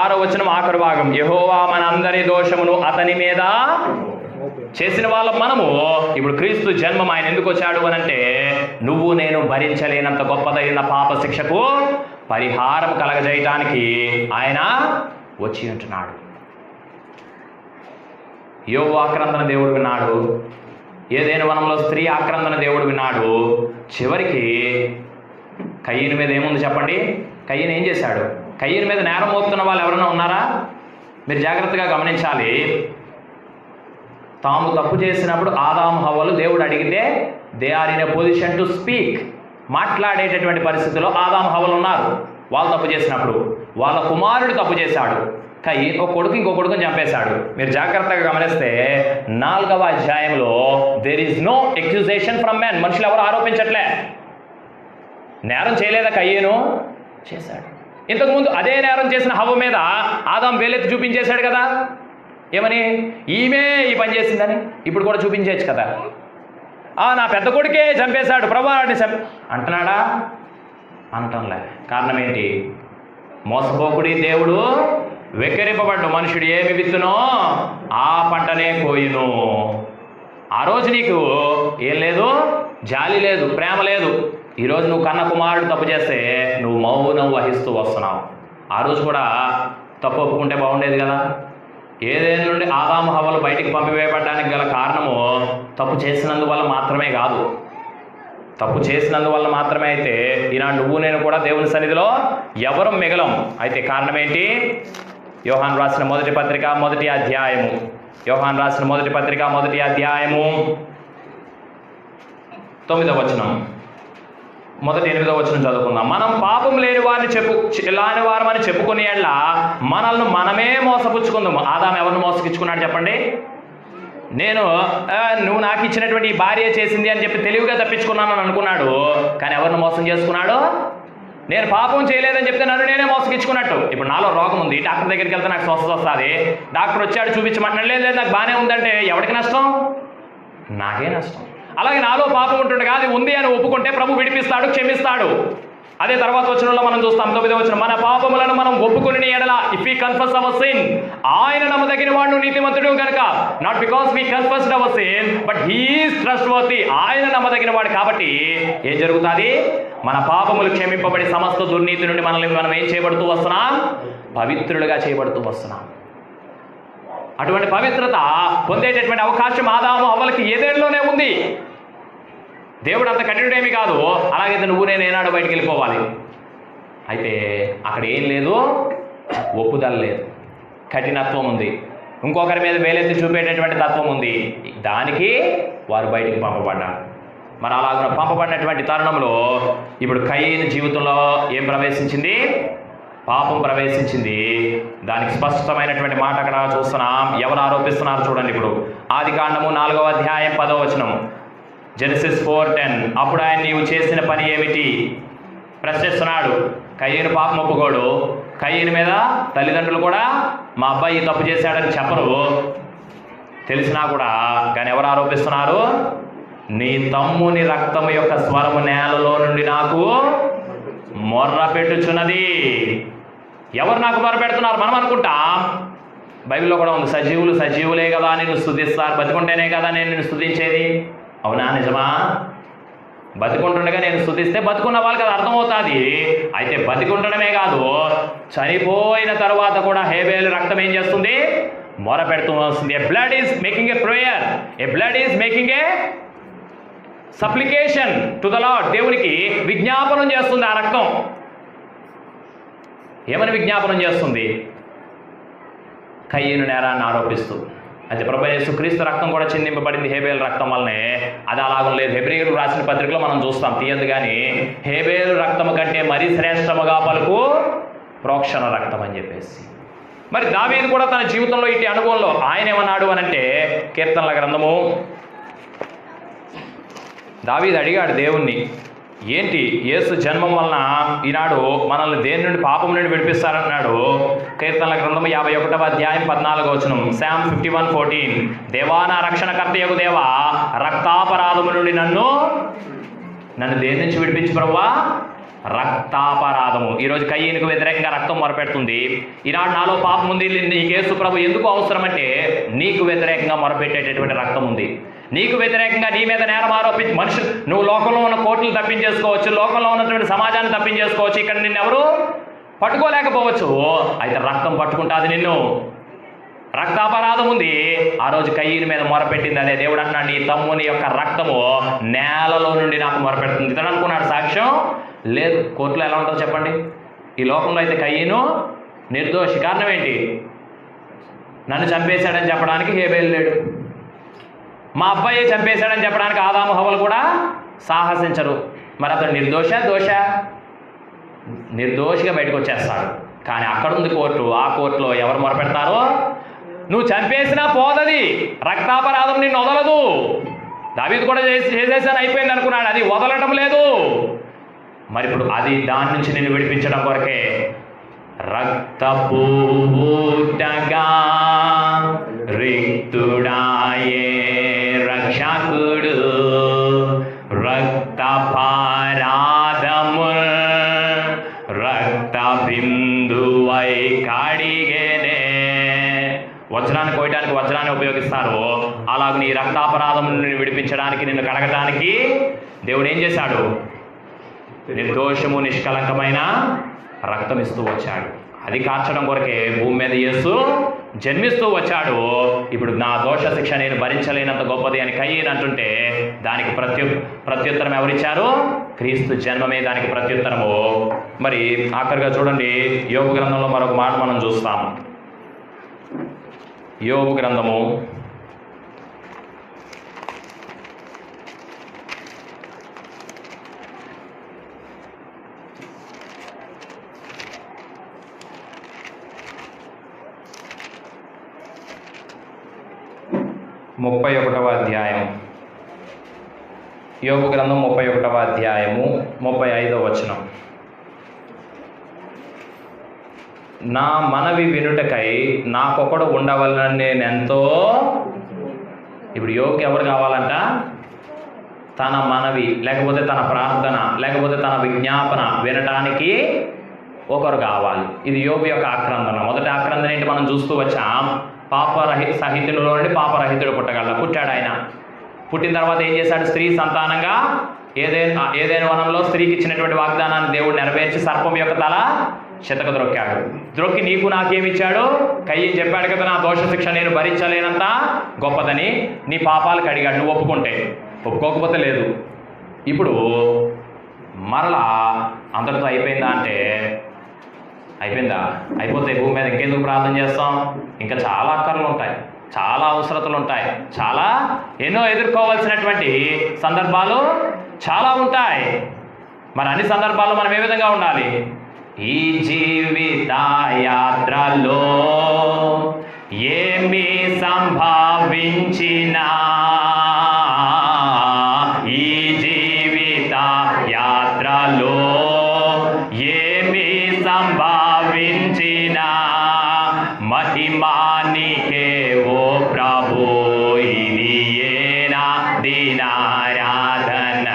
6వ వచనం ఆఖరి భాగం. యెహోవా మన అందరి దోషమును అతని మీద చేసిన వాళ్ళం మనము. ఇప్పుడు క్రీస్తు జన్మం ఆయన ఎందుకు వచ్చాడు అనంటే, నువ్వు నేను భరించలేనంత గొప్పదైన పాప శిక్షకు పరిహారం కలగజేయటానికి ఆయన వచ్చి ఉంటున్నాడు. యోబు ఆక్రందన దేవుడు విన్నాడు. ఏదైనా వనంలో స్త్రీ ఆక్రందన దేవుడు విన్నాడు. చివరికి కయ్యను మీద ఏముంది చెప్పండి? కయ్యను ఏం చేశాడు? కయ్యను మీద నేరం మోపుతున్న వాళ్ళు ఎవరైనా ఉన్నారా? మీరు జాగ్రత్తగా గమనించాలి. తాము తప్పు చేసినప్పుడు ఆదాము హవ్వలు దేవుడు అడిగితే they are in a position to speak, మాట్లాడేటటువంటి పరిస్థితిలో ఆదాము హవ్వలు ఉన్నారు. వాళ్ళు తప్పు చేసినప్పుడు వాళ్ళ కుమారుడు తప్పు చేశాడు. కయ్యను ఒక కొడుకు ఇంకో కొడుకుని చంపేశాడు. మీరు జాగ్రత్తగా గమనిస్తే 4వ అధ్యాయంలో there is no accusation from man. మనుషులు ఎవరు ఆరోపించట్లే. నేరం చేయలేదా? కయ్యను చేశాడు. ఇంతకుముందు అదే నేరం చేసిన హవ్వ మీద ఆదాం వేలెత్తి చూపించేశాడు కదా. ఏమని? ఈమె ఈ పని చేసిందని. ఇప్పుడు కూడా చూపించవచ్చు కదా. నా పెద్ద కొడుకే చంపేశాడు ప్రభువా అంటున్నాడా? అంటంలే. కారణం ఏంటి? మోసపోకుడి దేవుడు వెక్కిరింపబడ్డు. మనుషుడు ఏమి విత్తునో ఆ పంటనే కోయును. ఆ రోజు నీకు ఏం లేదు? జాలి లేదు, ప్రేమ లేదు. ఈరోజు నువ్వు కన్న కుమారుడు తప్పు చేస్తే నువ్వు మౌనం వహిస్తూ వస్తున్నావు. ఆ రోజు కూడా తప్పు ఒప్పుకుంటే బాగుండేది కదా. ఏదైనా నుండి ఆదాము హవ్వలు బయటికి పంపివేయబడడానికి గల కారణము తప్పు చేసినందువల్ల మాత్రమే కాదు. తప్పు చేసినందువల్ల మాత్రమే అయితే ఈనాడు నువ్వు నేను కూడా దేవుని సన్నిధిలో ఎవరు మిగలం. అయితే కారణం ఏంటి? యోహాను రాసిన మొదటి పత్రిక 1వ అధ్యాయము. యోహాను రాసిన మొదటి పత్రిక 1వ అధ్యాయము 9వ వచనం, మొదటి 8వ వచనం చదువుకుందాం. మనం పాపం లేని వారమని చెప్పుకునే యెడల మనల్ని మనమే మోసపుచ్చుకుందాము. ఆదాము ఎవరిని మోసపుచ్చుకున్నాడు చెప్పండి? నువ్వు నాకు ఇచ్చినటువంటి ఈ భార్య చేసింది అని చెప్పి తెలివిగా తప్పించుకున్నానని అనుకున్నాడు. కానీ ఎవరిని మోసం చేసుకున్నాడు? నేను పాపం చేయలేదని చెప్తే నన్ను నేనే మోసగించుకున్నట్టు. ఇప్పుడు నాలో రోగం ఉంది, డాక్టర్ దగ్గరికి వెళ్తే నాకు స్వస్థత వస్తుంది. డాక్టర్ వచ్చాడు చూపించమంటున్నాడు, లేదు నాకు బాగానే ఉందంటే ఎవరికి నష్టం? నాకే నష్టం. అలాగే నాలో పాపం ఉంటుండగా అది ఉంది అని ఒప్పుకుంటే ప్రభు విడిపిస్తాడు, క్షమిస్తాడు. అదే తర్వాత వచనంలో మనం చూస్తాం. 9వ వచనం, మన పాపములను మనం ఒప్పుకొని ఎడల if we confess our sin, ఆయన నమ్మదగిన వాడు నీతిమంతుడు కనుక, not because we confessed our sin but he is trustworthy. ఆయన నమ్మదగిన వాడు కాబట్టి ఏం జరుగుతుంది? మన పాపములు క్షమింపబడి సమస్త దుర్నీతి నుండి మనం ఏం చేయబడుతూ వస్తున్నాం? పవిత్రులుగా చేయబడుతూ వస్తున్నాం. అటువంటి పవిత్రత పొందేటటువంటి అవకాశం ఆదాము హవ్వలకి ఏదేళ్ళలోనే ఉంది. దేవుడు అంత కఠినుడేమి కాదు. అలాగైతే నువ్వు నేను ఏనాడు బయటికి వెళ్ళిపోవాలి. అయితే అక్కడ ఏం లేదు? ఒప్పుదల లేదు, కఠినత్వం ఉంది, ఇంకొకరి మీద వేలెత్తి చూపేటటువంటి తత్వం ఉంది. దానికి వారు బయటికి పంపబడ్డారు. మరి అలాగ పంపబడినటువంటి తరుణంలో ఇప్పుడు కయీను జీవితంలో ఏం ప్రవేశించింది? పాపం ప్రవేశించింది. దానికి స్పష్టమైనటువంటి మాట అక్కడ చూస్తున్నాం. ఎవరు ఆరోపిస్తున్నారు చూడండి. ఇప్పుడు ఆదికాండము 4వ అధ్యాయం 10వ వచనం, జెనసిస్ 4:10. అప్పుడు ఆయన నీవు చేసిన పని ఏమిటి ప్రశ్నిస్తున్నాడు. కయ్యను పాపం ఒప్పుకోడు. కయ్యను మీద తల్లిదండ్రులు కూడా మా అబ్బాయి తప్పు చేశాడని చెప్పరు, తెలిసినా కూడా. కానీ ఎవరు ఆరోపిస్తున్నారు? నీ తమ్ముని రక్తము యొక్క స్వరము నేలలో నుండి నాకు మొర్ర పెట్టుచున్నది. ఎవరు నాకు మొర్ర పెడుతున్నారు? మనం అనుకుంటాం. బైబిల్లో కూడా ఉంది, సజీవులు సజీవులే కదా నిన్ను స్తుతిస్తారు, బతికుంటేనే కదా నేను నిన్ను స్తుతించేది. అవునా? నిజమా? బతికుంటుండగా నేను స్తుతిస్తే బతుకున్న వాళ్ళకి అది అర్థమవుతుంది. అయితే బతికుండడమే కాదు, చనిపోయిన తర్వాత కూడా హేబేలు రక్తం ఏం చేస్తుంది? మొర పెడుతూ వస్తుంది. A blood is making a prayer, a blood is making a supplication to the Lord. దేవునికి విజ్ఞాపనం చేస్తుంది ఆ రక్తం. ఏమని విజ్ఞాపనం చేస్తుంది? కయ్యను నేరాన్ని ఆరోపిస్తూ. అయితే ప్రభువైన యేసుక్రీస్తు రక్తం కూడా చిందింపబడింది హేబేలు రక్తం వల్లనే. అది అలాగం లేదు. హెబ్రీయులు రాసిన పత్రికలో మనం చూస్తాం, తీయద్దు కానీ, హేబేలు రక్తము కంటే మరీ శ్రేష్టముగా పలుకు ప్రోక్షణ రక్తం అని చెప్పేసి. మరి దావీదు కూడా తన జీవితంలో ఇటు అనుభవంలో ఆయన ఏమన్నాడు అని అంటే, కీర్తనల గ్రంథము, దావీదు అడిగాడు దేవుణ్ణి, ఏంటి యేసు జన్మం వలన ఈనాడు మనల్ని దేని నుండి పాపం నుండి విడిపిస్తారన్నాడు. కీర్తనల గ్రంథము 51వ అధ్యాయం 14వ వచనం, Psalm 51:14. దేవా నా రక్షణకర్తయగు దేవా, రక్తాపరాధము నుండి నన్ను దేని నుంచి విడిపించు ప్రభువా? రక్తాపరాధము. ఈరోజు కయ్యనుకు వ్యతిరేకంగా రక్తం మొరపెడుతుంది. ఈనాడు నాలో పాపం ఉంది, నీకు యేసు ప్రభు ఎందుకు అవసరం అంటే, నీకు వ్యతిరేకంగా మొరపెట్టేటటువంటి రక్తం ఉంది. నీకు వ్యతిరేకంగా నీ మీద నేరం ఆరోపించి మనుషులు, నువ్వు లోకంలో ఉన్న కోర్టులు తప్పించేసుకోవచ్చు, లోకంలో ఉన్నటువంటి సమాజాన్ని తప్పించేసుకోవచ్చు, ఇక్కడ నిన్నెవరు పట్టుకోలేకపోవచ్చు. అయితే రక్తం పట్టుకుంటుంది నిన్ను. రక్తాపరాధం ఉంది. ఆ రోజు కయ్యని మీద మొరపెట్టింది. అదే దేవుడు అంటున్నాడు, నీ తమ్ముని యొక్క రక్తము నేలలో నుండి నాకు మొరపెడుతుంది. ఇతను అనుకున్నాడు సాక్ష్యం లేదు. కోర్టులో ఎలా ఉంటుందో చెప్పండి. ఈ లోకంలో అయితే కయ్యను నిర్దోషి. కారణం ఏంటి? నన్ను చంపేశాడని చెప్పడానికి హేబేలు లేడు. మా అబ్బాయి చంపేశాడని చెప్పడానికి ఆదాము హవ్వలు కూడా సాహసించరు. మరి అతడు దోష నిర్దోషిగా బయటకు వచ్చేస్తాడు. కానీ అక్కడుంది కోర్టు. ఆ కోర్టులో ఎవరు మొరపెడతారో, నువ్వు చంపేసినా పోదది, రక్తాపరాధం నిన్ను వదలదు. దావీదు కూడా చేసేసాను అయిపోయింది అనుకున్నాడు, అది వదలటం లేదు. మరి ఇప్పుడు అది దాని నుంచి నేను విడిపించడం కొరకే రక్తపూటగా రిక్తుడాయే రక్షకుడు, రక్తపారాధము రక్త బిందువై కాడిగేనే. వజ్రాన్ని కోయటానికి వజ్రాన్ని ఉపయోగిస్తారు. అలాగ నీ రక్తాపరాధం నుండి విడిపించడానికి, నిన్ను కడగటానికి దేవుడు ఏం చేశాడు? నిర్దోషము నిష్కలంకమైన రక్తం ఇస్తూ వచ్చాడు. అది కార్చడం కొరకే భూమి మీద యేసు జన్మిస్తూ వచ్చాడు. ఇప్పుడు నా దోష శిక్ష నేను భరించలేనంత గొప్పది అని కయ్యను అంటుంటే దానికి ప్రత్యుత్తరం ఎవరిచ్చారు? క్రీస్తు జన్మమే దానికి ప్రత్యుత్తరము. మరి ఆఖరిగా చూడండి, యోబు గ్రంథంలో మరొక మాట మనం చూస్తాం. యోబు గ్రంథము 31వ అధ్యాయం. యోబు గ్రంథం 31వ అధ్యాయము 35వ వచనం. నా మనవి వినుటకై నాకొకడు ఉండవలనని నేనెంతో. ఇప్పుడు యోగుకి ఎవరు కావాలంట? తన మనవి లేకపోతే తన ప్రార్థన లేకపోతే తన విజ్ఞాపన వినటానికి ఒకరు కావాలి. ఇది యోబు యొక్క ఆక్రందన. మొదటి ఆక్రందన ఏంటి మనం చూస్తూ వచ్చాం. సహితునిలో నుండి పాపరహితుడు పుట్టాడు ఆయన. పుట్టిన తర్వాత ఏం చేశాడు? స్త్రీ సంతానంగా ఏదైనా వనంలో స్త్రీకి ఇచ్చినటువంటి వాగ్దానాన్ని దేవుడు నెరవేర్చి సర్పం యొక్క తల చితక ద్రొక్కాడు. ద్రొక్కి నీకు నాకేమిచ్చాడు? కయ్యని చెప్పాడు కదా, నా దోష శిక్ష నేను భరించలేనంత గొప్పదని. నీ పాపాలు కడిగాడు నువ్వు ఒప్పుకుంటే. ఒప్పుకోకపోతే లేదు. ఇప్పుడు మరలా అందరితో అయిపోయిందా అంటే అయిపోయిందా? అయిపోతే భూమి మీద ఇంకెందుకు ప్రార్థన చేస్తాం? ఇంకా చాలా అక్కర్లు ఉంటాయి, చాలా అవసరతలు ఉంటాయి, చాలా ఎన్నో ఎదుర్కోవాల్సినటువంటి సందర్భాలు చాలా ఉంటాయి. మరి అన్ని సందర్భాల్లో మనం ఏ విధంగా ఉండాలి? ఈ జీవిత యాత్రలో ఏమి సంభవించినా, ఈ జీవిత యాత్రలో ఏమి సంభవించినా మహిమానికే ఓ ప్రభు, ఇది ఏనా దినారాధన.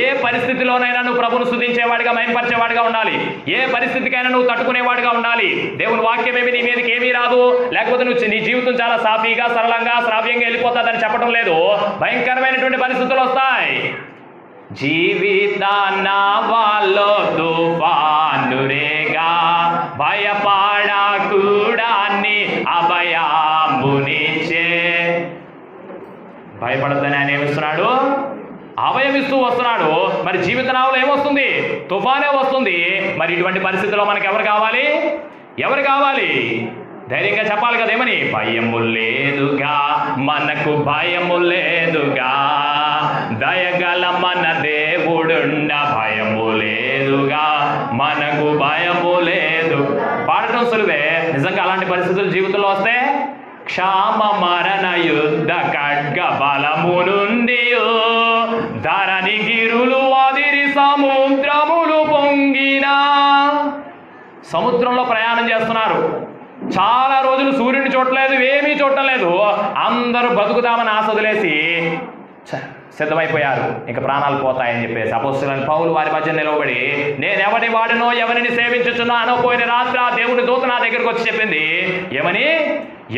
ఏ పరిస్థితిలోనైనా నువ్వు ప్రభును స్తుతించేవాడిగా మహింపరిచేవాడిగా ఉండాలి. ఏ పరిస్థితికైనా నువ్వు తట్టుకునేవాడిగా ఉండాలి. దేవుని వాక్యం ఏమి నీ మీదకి ఏమీ రాదు, లేకపోతే నువ్వు నీ జీవితం చాలా సాఫీగా సరళంగా శ్రావ్యంగా వెళ్ళిపోతుందని చెప్పడం లేదు. భయంకరమైనటువంటి పరిస్థితులు వస్తాయి. జీవితాన్న వాళ్ళో తుఫానురేగా భయపడకూడాన్ని అభయమునిచ్చే. భయపడద్దని ఆయన ఏమిస్తున్నాడు? అభయమిస్తూ వస్తున్నాడు. మరి జీవిత నావలో ఏమొస్తుంది? తుఫానే వస్తుంది. మరి ఇటువంటి పరిస్థితుల్లో మనకు ఎవరు కావాలి? ఎవరు కావాలి? ధైర్యంగా చెప్పాలి కదా. ఏమని? భయము లేదుగా మనకు, భయము లేదుగా, దయగల మన దేవుడుండ, భయము లేదుగా మనకు, భయము లేదు. పాడటం సులువే. నిజంగా అలాంటి పరిస్థితులు జీవితంలో వస్తే క్షామ మరణ యుద్ధ ఖడ్గ బలము నుండి ధరణి గిరులు అదిరి సముద్రములు పొంగిన. సముద్రంలో ప్రయాణం చేస్తున్నారు. చాలా రోజులు సూర్యుని చూడలేదు, ఏమీ చూడటం లేదు. అందరూ బతుకుదామని ఆశ వదిలేసి సిద్ధమైపోయారు. ఇంకా ప్రాణాలు పోతాయని చెప్పేసి అపోస్తలుడైన పౌలు వారి మధ్య నిలవబడి, నేను ఎవరి వాడినో ఎవరిని సేవించుచున్నానో పోయిన రాత్రి ఆ దేవుని దూత నా దగ్గరకు వచ్చి చెప్పింది. ఏమని?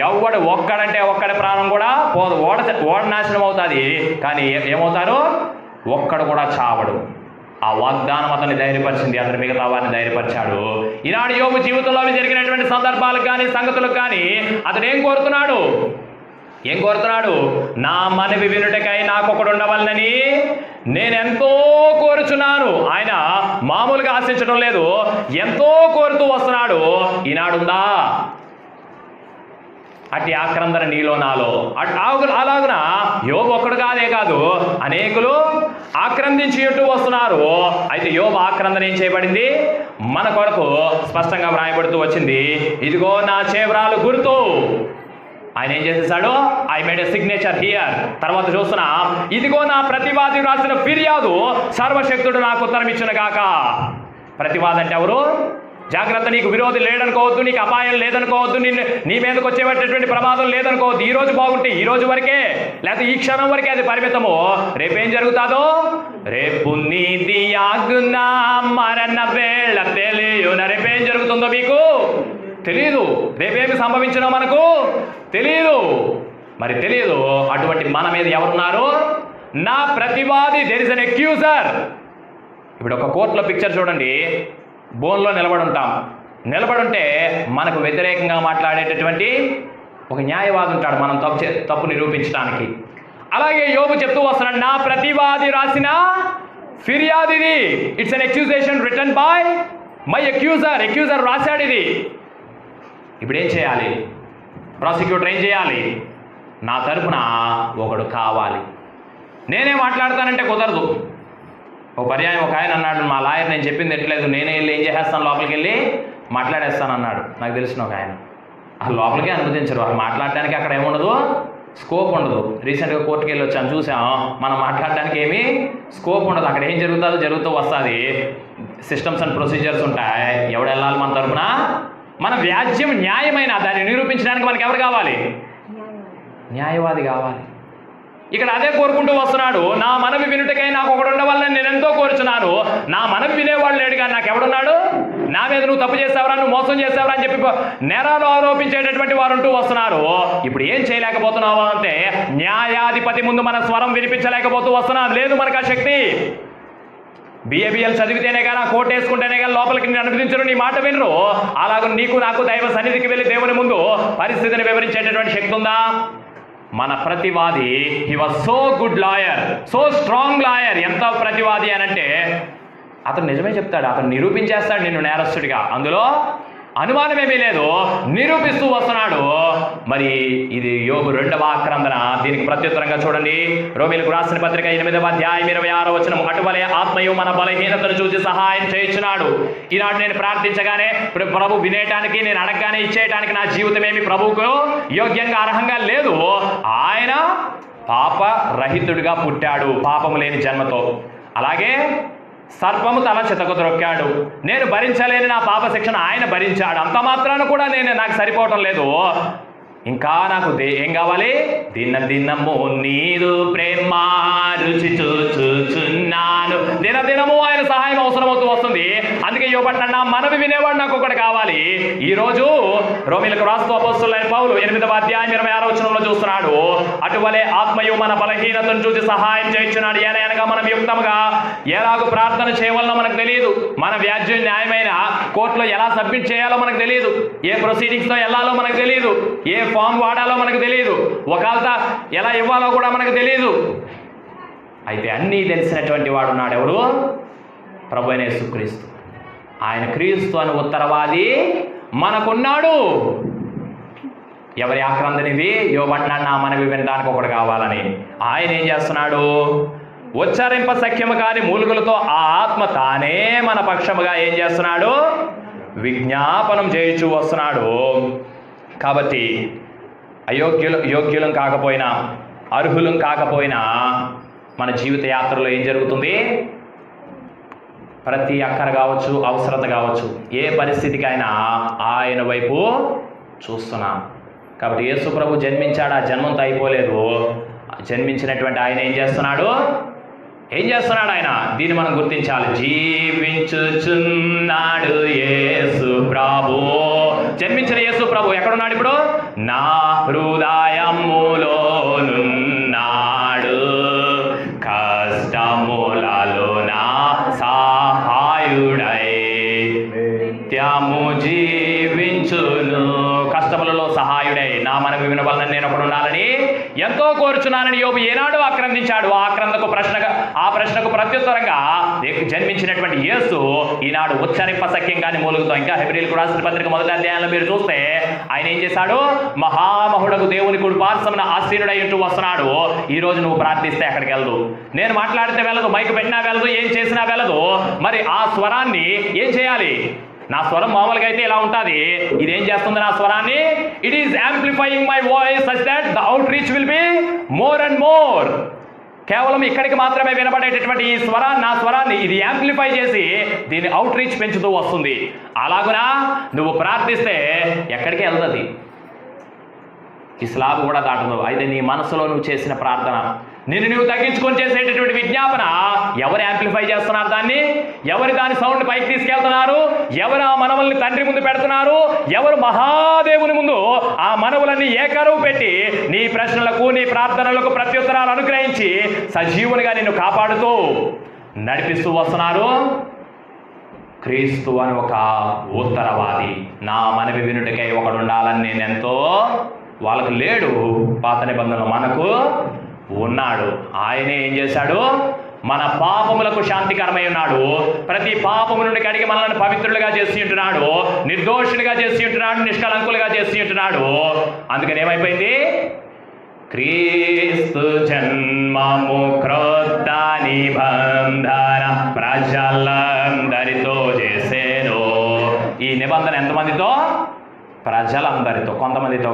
ఎవడు ఒక్కడంటే ఒక్కడి ప్రాణం కూడా పోదు. ఓడ నాశనం అవుతుంది, కానీ ఏమవుతారు? ఒక్కడు కూడా చావడు. ఆ వాగ్దానం అతన్ని ధైర్యపరిచింది, అతను మిగతా వారిని ధైర్యపరిచాడు. ఈనాడు యోబు జీవితంలో జరిగినటువంటి సందర్భాలకు కానీ సంగతులకు కానీ అతను ఏం కోరుతున్నాడు? నా మనవి వినుటకై నాకొకడు ఉండవలనని నేనెంతో కోరుచున్నాను. ఆయన మామూలుగా ఆశించడం లేదు, ఎంతో కోరుతూ వస్తున్నాడు. ఈనాడుందా అట్టి ఆక్రందన నీలో నాలో? అలాగున యోబు ఒక్కడు కాదే కాదు, అనేకులు ఆక్రందించేట్టు వస్తున్నారు. అయితే యోబు ఆక్రందన ఏం చేయబడింది? మన కొరకు స్పష్టంగా వ్రాయబడుతూ వచ్చింది. ఇదిగో నా చేవ్రాలు గుర్తు. ఆయన ఏం చేసేసాడు? I made a signature here. తర్వాత చూస్తున్నా, ఇదిగో నా ప్రతివాది రాసిన ఫిర్యాదు, సర్వశక్తుడు నాకు ఉత్తరం ఇచ్చును గాక. ప్రతివాది అంటే ఎవరు? జాగ్రత్త, నీకు విరోధి లేదనుకోవద్దు, నీకు అపాయం లేదనుకోవద్దు, నీ మీదకి వచ్చేటటువంటి ప్రమాదం లేదనుకోవద్దు. ఈ రోజు బాగుంటే ఈ రోజు వరకే, లేకపోతే ఈ క్షణం వరకే అది పరిమితము. రేపేం జరుగుతుందో? రేపు నీది ఆగునా మరణ వేళ తెలియున. రేపేం జరుగుతుందో మీకు తెలియదు, రేపేమి సంభవించినా మనకు తెలియదు. మరి తెలియదు, అటువంటి మన మీద ఎవరున్నారు? నా ప్రతివాది. There is an accuser. ఇప్పుడు ఒక కోర్టులో పిక్చర్ చూడండి, బోన్లో నిలబడుంటే మనకు వ్యతిరేకంగా మాట్లాడేటటువంటి ఒక న్యాయవాది ఉంటాడు, మనం తప్పు నిరూపించడానికి. అలాగే యోబు చెప్తూ వస్తున్నాడు, నా ప్రతివాది రాసిన ఫిర్యాదు ఇది. It's an accusation written by my accuser రాశాడు ఇది. ఇప్పుడు ఏం చేయాలి? ప్రాసిక్యూటర్ ఏం చేయాలి? నా తరపున ఒకడు కావాలి. నేనే మాట్లాడతానంటే కుదరదు. ఒక పర్యాయం ఒక ఆయన అన్నాడు, మా లాయర్ నేను చెప్పింది ఎట్లేదు, నేనే వెళ్ళి ఏం చేసేస్తాను, లోపలికి వెళ్ళి మాట్లాడేస్తాను అన్నాడు. నాకు తెలిసిన ఒక ఆయన. అసలు లోపలికే అనుమతించరు, వాళ్ళు మాట్లాడడానికి అక్కడ ఏముండదు, స్కోప్ ఉండదు. రీసెంట్గా కోర్టుకి వెళ్ళి వచ్చాను, చూసాం, మనం మాట్లాడడానికి ఏమీ స్కోప్ ఉండదు. అక్కడ ఏం జరుగుతూ వస్తుంది. సిస్టమ్స్ అండ్ ప్రొసీజర్స్ ఉంటాయి. ఎవడు వెళ్ళాలి మన తరపున? మన వ్యాజ్యం న్యాయమైన దాన్ని నిరూపించడానికి మనకి ఎవరు కావాలి? న్యాయవాది కావాలి. ఇక్కడ అదే కోరుకుంటూ వస్తున్నాడు. నా మనవి వినుటకై నాకు ఒకడు ఉండవాలని నేను ఎంతో కోరుచున్నాను. నా మనవి వినేవాళ్ళు లేడు, కానీ నాకు ఎవడున్నాడు? నా మీద నువ్వు తప్పు చేసావరా, నువ్వు మోసం చేసావరా అని చెప్పి నేరాలు ఆరోపించేటటువంటి వారు ఉంటూ వస్తున్నారు. ఇప్పుడు ఏం చేయలేకపోతున్నావు అంటే, న్యాయాధిపతి ముందు మన స్వరం వినిపించలేకపోతూ వస్తున్నాం. లేదు మనకు ఆ శక్తి. బిఏబిఎల్ చదివితేనే కానీ, కోర్టు వేసుకుంటేనే కానీ లోపలికి నేను అనుమతించరు, నీ మాట వినరు. అలాగ నీకు నాకు దైవ సన్నిధికి వెళ్ళి దేవుని ముందు పరిస్థితిని వివరించేటటువంటి శక్తి ఉందా? మన ప్రతివాది, he was so good lawyer, so strong lawyer. ఎంత ప్రతివాది అని అంటే, అతను నిజమే చెప్తాడు, అతను నిరూపించేస్తాడు నిన్ను నేరస్తుడిగా, అందులో అనుమానమేమీ లేదు. నిరూపిస్తూ వస్తున్నాడు. మరి ఇది యోబు 2వ ఆక్రందన. దీనికి ప్రత్యుత్తరంగా చూడండి, రోమీయులకు రాసిన పత్రిక 8వ అధ్యాయం 26వ వచనం, అటువలే ఆత్మయు మన బలహీనతను చూసి సహాయం చేయించున్నాడు. ఈనాడు నేను ప్రార్థించగానే, ప్రభు వినేయటానికి, నేను అడగగానే ఇచ్చేయటానికి నా జీవితం ఏమి ప్రభువుకు యోగ్యంగా అర్హంగా లేదు. ఆయన పాప రహితుడిగా పుట్టాడు, పాపము లేని జన్మతో. అలాగే సర్పము తల చితకు త్రొక్కాడు. నేను భరించలేని నా పాప శిక్షణ ఆయన భరించాడు. అంత మాత్రాన కూడా నాకు సరిపోవటం లేదు. ఇంకా నాకు ఏం కావాలి? దినము నీదు ప్రేమ రుచి చూచుచున్నాను. దినము ఆయన సహాయం అవసరమవుతూ వస్తుంది. అందుకే యోబట్ల నా మనవి వినేవాడు నాకు ఒకటి కావాలి. ఈరోజు రోమీయులకు రాస్తూ అపోస్తలుడైన పౌలు 8వ అధ్యాయం 26వ వచనంలో చూస్తున్నాడు, అటువలే ఆత్మయు మన బలహీనతను చూసి సహాయం చేయించున్నాడు. అనగా మనం యుక్తముగా ఎలాగో ప్రార్థన చేయవలనో మనకు తెలియదు. మన వ్యాజ్యం న్యాయమైన కోర్టులో ఎలా సబ్మిట్ చేయాలో మనకు తెలియదు. ఏ ప్రొసీడింగ్స్తో వెళ్ళాలో మనకు తెలియదు. ఏ ఫామ్ వాడాలో మనకు తెలియదు. ఒకళ్ళ ఎలా ఇవ్వాలో కూడా మనకు తెలియదు. అయితే అన్నీ తెలిసినటువంటి వాడు ఉన్నాడు. ఎవరు? ప్రభు అయిన యేసుక్రీస్తు. ఆయన క్రీస్తు అని ఉత్తరవాది మనకున్నాడు. ఎవరి ఆక్రందనిది? యోబట్నాడు నా మనవి వినడానికి ఒకడు కావాలని. ఆయన ఏం చేస్తున్నాడు? ఉచ్చరింప సఖ్యము కాని మూలుగులతో ఆ ఆత్మ తానే మన పక్షముగా ఏం చేస్తున్నాడు? విజ్ఞాపనం చేయించు వస్తున్నాడు. కాబట్టి యోగ్యులం కాకపోయినా, అర్హులం కాకపోయినా మన జీవిత యాత్రలో ఏం జరుగుతుంది? ప్రతి అక్కర కావచ్చు, అవసరత కావచ్చు, ఏ పరిస్థితికైనా ఆయన వైపు చూస్తున్నాం. కాబట్టి యేసు ప్రభు జన్మించాడు, ఆ జన్మంతో అయిపోలేదు. జన్మించినటువంటి ఆయన ఏం చేస్తున్నాడు? ఆయన దీన్ని మనం గుర్తించాలి. జీవించుచున్నాడు యేసు ప్రభు. జన్మించిన యేసు ప్రభు ఎక్కడున్నాడు ఇప్పుడు? నా హృదయములోనున్నాడు. కష్టములలో నా జీవించును. కష్టములలో సహాయుడై నా మనవి వినవలన నేను ఒకడు ఉండాలని ఎంతో కోరుచున్నానని యోబు ఏనాడు ఆక్రందించాడు. ఆ ప్రశ్నకు ప్రత్యుత్తరంగా జన్మించినటువంటి యేసు ఈనాడు ఉచ్చరింప సఖ్యంగానే మూలుగుతాం. ఇంకా హెబ్రీయులకు రాసిన పత్రిక 1వ అధ్యాయంలో మీరు చూస్తే ఆయన ఏం చేశాడు? మహామహుడకు దేవుని కుడి పార్శ్వమున ఆసీనుడై ఉంటూ వస్తున్నాడు. ఈ రోజు నువ్వు ప్రార్థిస్తే అక్కడికి వెళ్ళదు, నేను మాట్లాడితే వెళ్ళదు, మైకు పెట్టినా వెళ్ళదు, ఏం చేసినా వెళ్ళదు. మరి ఆ స్వరాన్ని ఏం చేయాలి? నా స్వరం మామూలుగా అయితే ఇలా ఉంటుంది, ఇదేం చేస్తుంది నా స్వరాన్ని? It is amplifying my voice such that the out reach will be more and more. కేవలం ఇక్కడికి మాత్రమే వినబడేటటువంటి ఈ నా స్వరాన్ని ఇది యాంప్లిఫై చేసి దీని అవుట్ రీచ్ పెంచుతూ వస్తుంది. అలాగునా నువ్వు ప్రార్థిస్తే ఎక్కడికి వెళ్తుంది? ఈ స్లాబ్ కూడా దాటదు. అయితే నీ మనసులో నువ్వు చేసిన ప్రార్థన, నిన్ను నువ్వు తగ్గించుకొని చేసేటటువంటి విజ్ఞాపన ఎవరు యాంప్లిఫై చేస్తున్నారు? దాన్ని ఎవరు దాని సౌండ్ పైకి తీసుకెళ్తున్నారు? ఎవరు ఆ మనవుల్ని తండ్రి ముందు పెడుతున్నారు? ఎవరు మహాదేవుని ముందు ఆ మనవులన్నీ ఏకరువు పెట్టి నీ ప్రశ్నలకు నీ ప్రార్థనలకు ప్రత్యుత్తరాలు అనుగ్రహించి సజీవునిగా నిన్ను కాపాడుతూ నడిపిస్తూ వస్తున్నారు? క్రీస్తు అని ఒక ఉత్తరవాది, నా మనవి వినుటకై ఒకడు ఉండాలని నేనెంతో, వాళ్ళకు లేడు, పాత నిబంధనలు మనకు ఉన్నాడు. ఆయనే ఏం చేశాడు? మన పాపములకు శాంతికరమై ఉన్నాడు. ప్రతి పాపము నుండి కడిగి మనల్ని పవిత్రులుగా చేసి ఉంటున్నాడు, నిర్దోషులుగా చేసి ఉంటున్నాడు, నిష్కలంకులుగా చేసి ఉంటున్నాడు. అందుకని ఏమైపోయింది? క్రీస్తు జన్మము క్రొత్త నిబంధన ప్రజలందరితో చేసేను. ఈ నిబంధన ఎంతమందితో? ప్రజలందరితో, కొంతమందితో